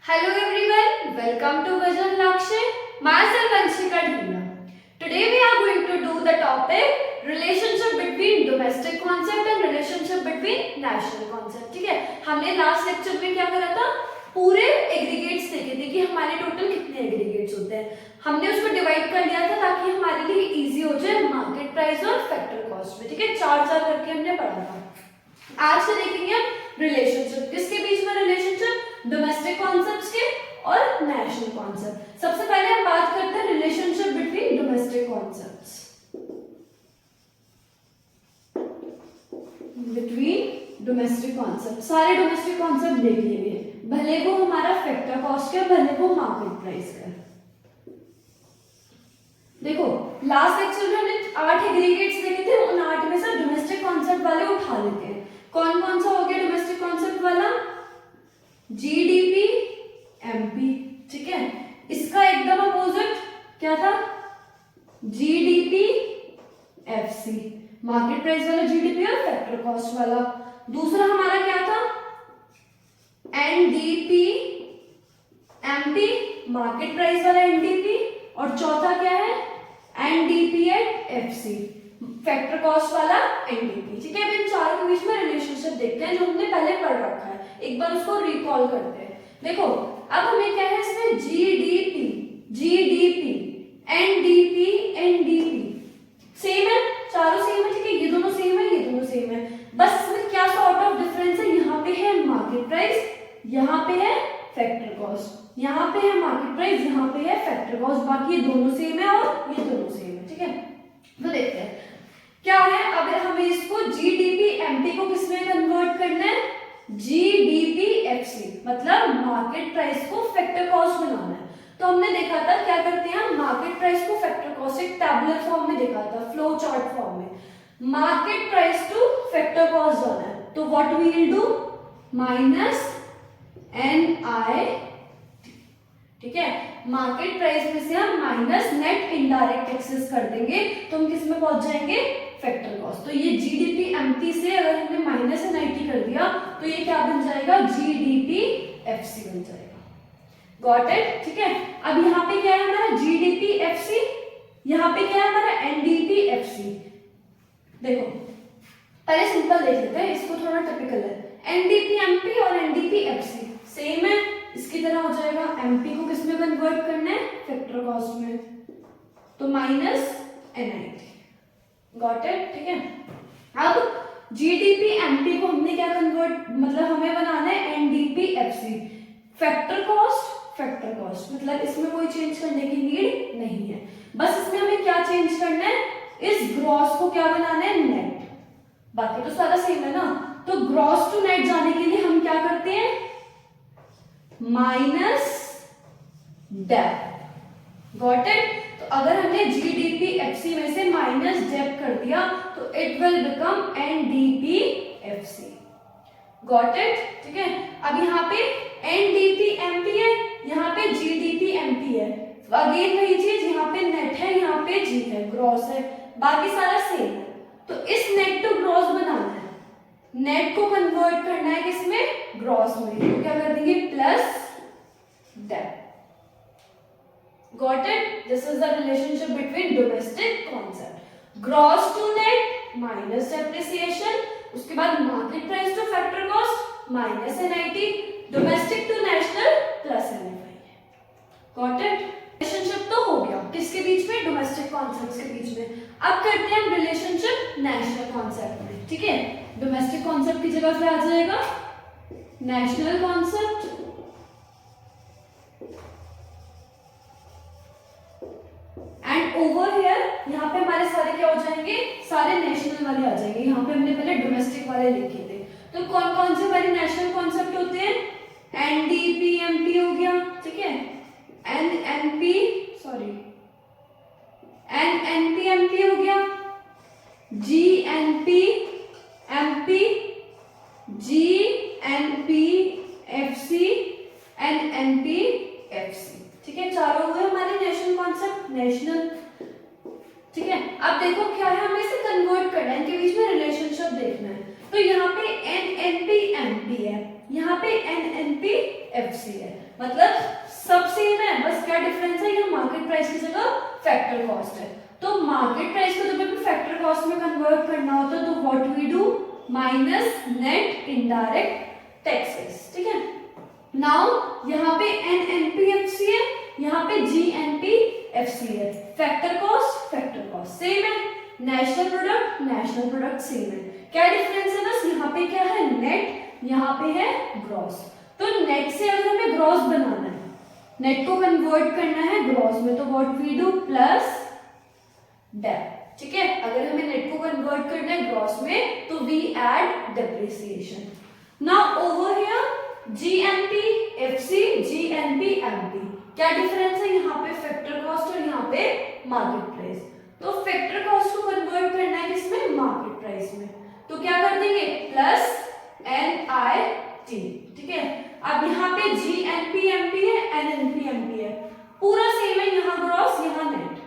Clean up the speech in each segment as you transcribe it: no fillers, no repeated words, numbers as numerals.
Hello everyone, welcome to Vision Lakshya. Myself Vanshika Dhina. Today we are going to do the topic relationship between domestic concept and relationship between national concept. ठीक है, हमने last lecture में क्या करा था, पूरे aggregates देखे थे कि हमारे टोटल कितने एग्रीगेट्स होते हैं. हमने उसको डिवाइड कर लिया था ताकि हमारे लिए इजी हो जाए मार्केट प्राइस और फैक्टर कॉस्ट में. ठीक है, चार चार करके हमने पढ़ा था. आज से देखेंगे हम रिलेशनशिप. किसके बीच में रिलेशनशिप? डोमेस्टिक कॉन्सेप्ट्स के और नेशनल कॉन्सेप्ट. सबसे पहले हम बात करते हैं relationship between domestic concepts. Between domestic concept, सारे डोमेस्टिक कॉन्सेप्ट देख लिए, भले वो हमारा फैक्टर कॉस्ट का, भले वो मार्केट प्राइस का. देखो लास्ट लेक्चर में हमने 8 एग्रीगेट्स देखे थे, उन 8 में से डोमेस्टिक कॉन्सेप्ट वाले उठा लेते हैं. कौन कौन सा हो गया डोमेस्टिक कॉन्सेप्ट वाला? GDP, MP. ठीक है, इसका एकदम अपोजिट क्या था? जीडीपी, एफसी, मार्केट प्राइस वाला जीडीपी और फैक्टर कॉस्ट वाला. दूसरा हमारा क्या था? एनडीपी, एमपी, मार्केट प्राइस वाला एनडीपी. और चौथा क्या है? NDP at FC, factor cost वाला एनडीपी. ठीक है, अब इन चारों के बीच में रिलेशनशिप देखते हैं जो हमने पहले पढ़ रखा है. एक बार उसको रिकॉल करते हैं. देखो अब हमें क्या है इसमें? GDP, GDP, NDP, NDP. Same है, चारों सेम है. ठीक है, ये दोनों सेम है, ये दोनों सेम है. बस इसमें क्या सॉर्ट ऑफ डिफरेंस है? यहाँ पे है मार्केट प्राइस, यहाँ पे है फैक्टर कॉस्ट. यहाँ पे है मार्केट प्राइस, यहाँ पे है फैक्टर कॉस्ट. बाकी ये दोनों सेम है और ये दोनों सेम है. ठीक है, तो देखते हैं क्या है. अब हमें इसको जीडीपी एमपी को किसमें कन्वर्ट करना है? जीडीपी एफसी, मतलब मार्केट प्राइस को फैक्टर कॉस्ट बनाना है. तो हमने देखा था क्या करते हैं हम, मार्केट प्राइस को फैक्टर कॉस्ट एक टैबुलर फॉर्म में देखा था, फ्लो चार्ट फॉर्म में. Market price to factor cost जाना है, तो what we will do? Minus N I. ठीक है, मार्केट प्राइस में से हम माइनस नेट इनडायरेक्ट टैक्सेस कर देंगे, तो हम किस में पहुंच जाएंगे? Factor cost. तो ये जीडीपी एमपी से अगर हमने माइनस एनआईटी कर दिया तो ये क्या बन जाएगा? जीडीपी एफसी बन जाएगा. Got it? ठीक है, अब यहाँ पे क्या है हमारा? जीडीपी एफसी, यहाँ पे क्या है हमारा? NDP FC. देखो पहले सिंपल देख लेते हैं, इसको थोड़ा टिपिकल है. एनडीपी एमपी और एनडीपी एफसी सेम है, इसकी तरह हो जाएगा. एमपी को किस में कन्वर्ट करना है? फैक्टर कॉस्ट में, तो माइनस एनआईटी. Got it? ठीक है, अब जीडीपी एमपी को हमने क्या कन्वर्ट, मतलब हमें बनाना है NDP FC. Factor cost, factor cost, मतलब इसमें कोई चेंज करने की नीड नहीं है. बस इसमें हमें क्या चेंज करना है? इस ग्रॉस को क्या बनाना है? नेट. बाकी तो सारा सेम है ना. तो ग्रॉस टू नेट जाने के लिए हम क्या करते हैं? Minus dep. Got it? तो अगर हमने जीडीपी एफसी में से माइनस डेप कर दिया तो it will become NDP FC. Got it? ठीक है, अब यहाँ पे एनडीपी एमपी है, यहाँ पे जीडीपी एमपी है. अगेन वही चीज, यहाँ पे नेट है, यहाँ पे जी है, ग्रॉस है, बाकी सारा सेम है. तो इस नेट टू ग्रॉस बनाना है, नेट को कन्वर्ट करना है किसमें? ग्रॉस में. तो क्या कर देंगे? Plus dep. Got it? This is the relationship between domestic concept. Gross to net minus depreciation. उसके बाद market price to factor cost minus NIT. Domestic to national plus NFI. Got it? Relationship तो हो गया किसके बीच में? domestic concepts के बीच में. अब करते हैं हम relationship national concept में. ठीक है, domestic concept की जगह पे आ जाएगा national concept. And over here यहाँ पे हमारे सारे क्या हो जाएंगे? सारे नेशनल वाले आ जाएंगे. यहाँ पे हमने पहले डोमेस्टिक वाले लिखे थे. तो कौन कौन से हमारे नेशनल कॉन्सेप्ट होते हैं? एनडीपी एमपी हो गया. ठीक है, एनएनपी, सॉरी, एनएनपी एमपी हो गया. GNP MP, GNP FC, NNP FC. ठीक है, चारों हुए हमारे नेशनल कॉन्सेप्ट, नेशनल. ठीक है, अब देखो क्या है, हमें इसे कन्वर्ट करना है, इनके बीच में रिलेशनशिप देखना है. तो यहाँ पे एनएनपी एमपी है, यहाँ पे एनएनपी एफसी है, मतलब सब सेम है, बस क्या डिफरेंस है, यहाँ मार्केट प्राइस की जगह फैक्टर कॉस्ट है। तो मार्केट प्राइस को जब हमें फैक्टर कॉस्ट में कन्वर्ट करना होता है तो what we do, minus net indirect taxes, ठीक है। नाउ यहाँ पे एनएनपीएफसी है, यहाँ पे जीएनपीएफसी है, फैक्टर कॉस्ट सेम है, नेशनल प्रोडक्ट सेम है, क्या डिफरेंस है, बस यहाँ पे क्या है नेट, यहाँ पे है ग्रॉस। तो नेट से अगर हमें ग्रॉस बनाना है, नेट को कन्वर्ट करना है ग्रॉस में, तो what we do plus dep, ठीक है। अगर हमें नेट को कन्वर्ट करना है ग्रॉस में तो we add depreciation. Now over here GNPFC GNPMP, क्या डिफरेंस है, यहाँ पे फैक्टर कॉस्ट और यहाँ पे मार्केट प्राइस। तो फैक्टर कॉस्ट को कन्वर्ट करना है किसमें, मार्केट प्राइस में, तो क्या कर देंगे प्लस NIT, ठीक है। अब यहाँ पे जीएनपीएमपी है, एनएनपीएमपी है, पूरा सेम है, यहाँ ग्रॉस यहाँ नेट,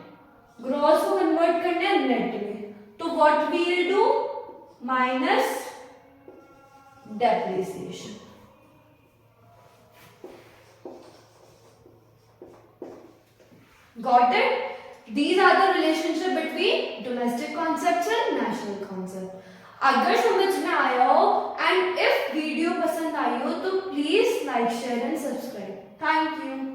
ग्रॉस को कन्वर्ट करना है नेट में, तो what we will do, minus depreciation. Got it? These are the relationship between domestic concepts and national concept. अगर समझ में आया हो एंड इफ वीडियो पसंद आई हो तो please like share and subscribe. Thank you.